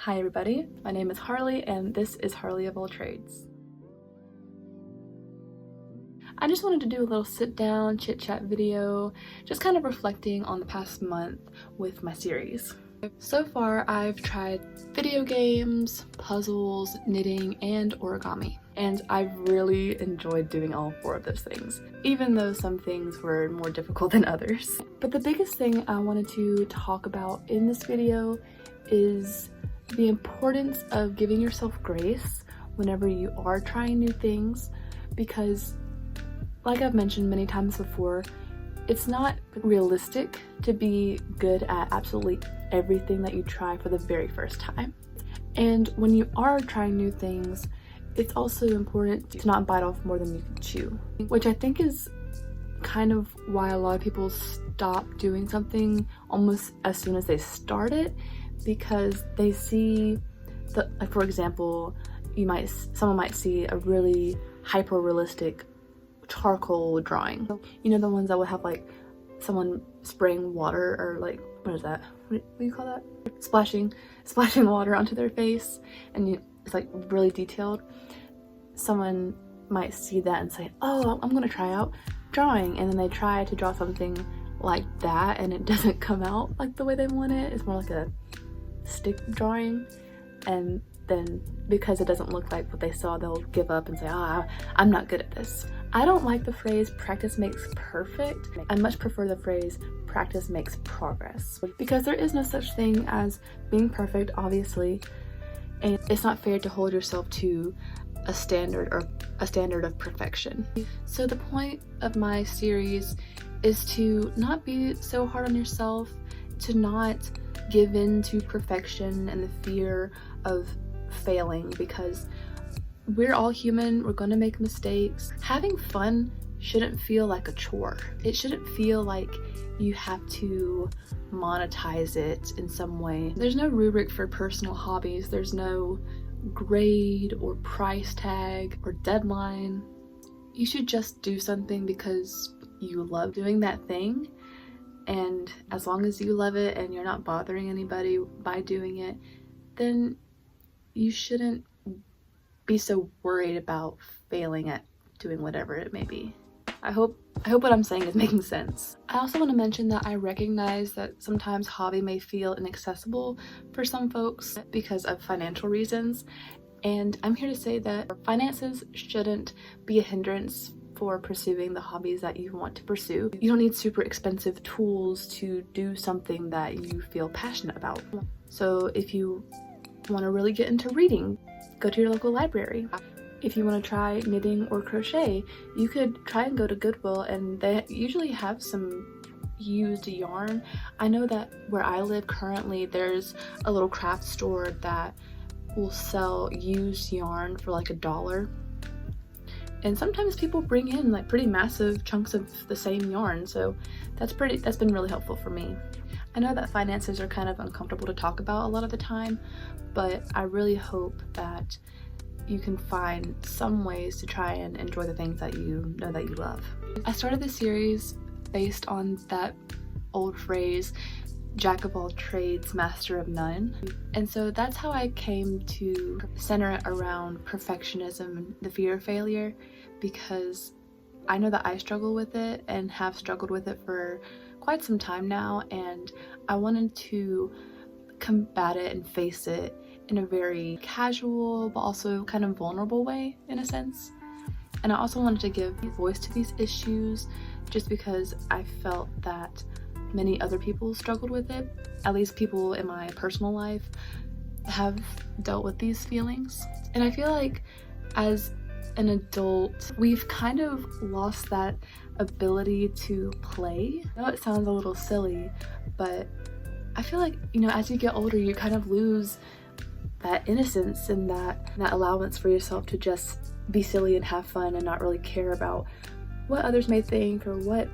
Hi everybody, my name is Harley and this is Harley of All Trades. I just wanted to do a little sit down chit chat video, just kind of reflecting on the past month with my series. So far I've tried video games, puzzles, knitting, and origami. And I've really enjoyed doing all 4 of those things, even though some things were more difficult than others. But the biggest thing I wanted to talk about in this video is the importance of giving yourself grace whenever you are trying new things, because like I've mentioned many times before, it's not realistic to be good at absolutely everything that you try for the very first time. And when you are trying new things, it's also important to not bite off more than you can chew, which I think is kind of why a lot of people stop doing something almost as soon as they start it, because they see like for example, someone might see a really hyper realistic charcoal drawing, you know, the ones that would have like someone spraying water, or like, what is that, what do you call that, splashing water onto their face, and it's like really detailed. Someone might see that and say, oh, I'm gonna try out drawing, and then they try to draw something like that and it doesn't come out like the way they want it. It's more like a stick drawing, and then because it doesn't look like what they saw, they'll give up and say, I'm not good at this. I don't like the phrase practice makes perfect. I much prefer the phrase practice makes progress, because there is no such thing as being perfect, obviously, and it's not fair to hold yourself to a standard of perfection. So the point of my series is to not be so hard on yourself, to not give in to perfection and the fear of failing, because we're all human, we're gonna make mistakes. Having fun shouldn't feel like a chore. It shouldn't feel like you have to monetize it in some way. There's no rubric for personal hobbies. There's no grade or price tag or deadline. You should just do something because you love doing that thing, and as long as you love it and you're not bothering anybody by doing it, then you shouldn't be so worried about failing at doing whatever it may be. I hope what I'm saying is making sense. I also want to mention that I recognize that sometimes hobby may feel inaccessible for some folks because of financial reasons, and I'm here to say that finances shouldn't be a hindrance for pursuing the hobbies that you want to pursue. You don't need super expensive tools to do something that you feel passionate about. So if you want to really get into reading, go to your local library. If you want to try knitting or crochet, you could try and go to Goodwill, and they usually have some used yarn. I know that where I live currently, there's a little craft store that will sell used yarn for like $1. And sometimes people bring in like pretty massive chunks of the same yarn, so that's been really helpful for me. I know that finances are kind of uncomfortable to talk about a lot of the time, but I really hope that you can find some ways to try and enjoy the things that you know that you love. I started this series based on that old phrase, jack of all trades, master of none. And so that's how I came to center it around perfectionism and the fear of failure, because I know that I struggle with it and have struggled with it for quite some time now, and I wanted to combat it and face it in a very casual but also kind of vulnerable way, in a sense. And I also wanted to give voice to these issues just because I felt that many other people struggled with it. At least people in my personal life have dealt with these feelings. And I feel like as an adult, we've kind of lost that ability to play. I know it sounds a little silly, but I feel like, you know, as you get older, you kind of lose that innocence and that allowance for yourself to just be silly and have fun and not really care about what others may think or what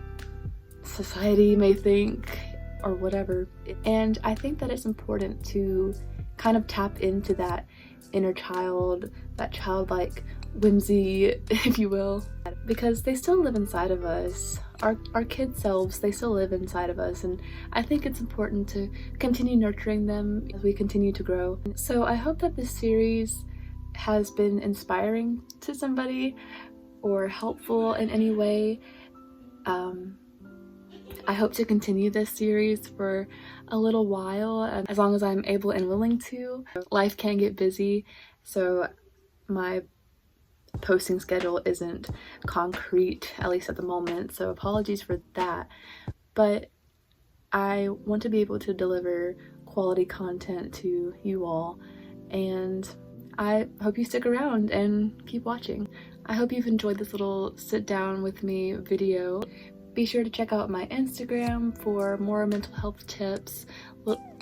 society may think or whatever. And I think that it's important to kind of tap into that inner child, that childlike whimsy, if you will. because they still live inside of us. Our kid selves, they still live inside of us, and I think it's important to continue nurturing them as we continue to grow. So I hope that this series has been inspiring to somebody or helpful in any way. I hope to continue this series for a little while, as long as I'm able and willing to. Life can get busy, so my posting schedule isn't concrete, at least at the moment, so apologies for that. But I want to be able to deliver quality content to you all, and I hope you stick around and keep watching. I hope you've enjoyed this little sit down with me video. Be sure to check out my Instagram for more mental health tips,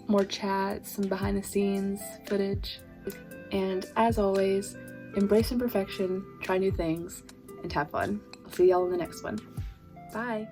more chats, some behind the scenes footage. And as always, embrace imperfection, try new things, and have fun. I'll see y'all in the next one. Bye!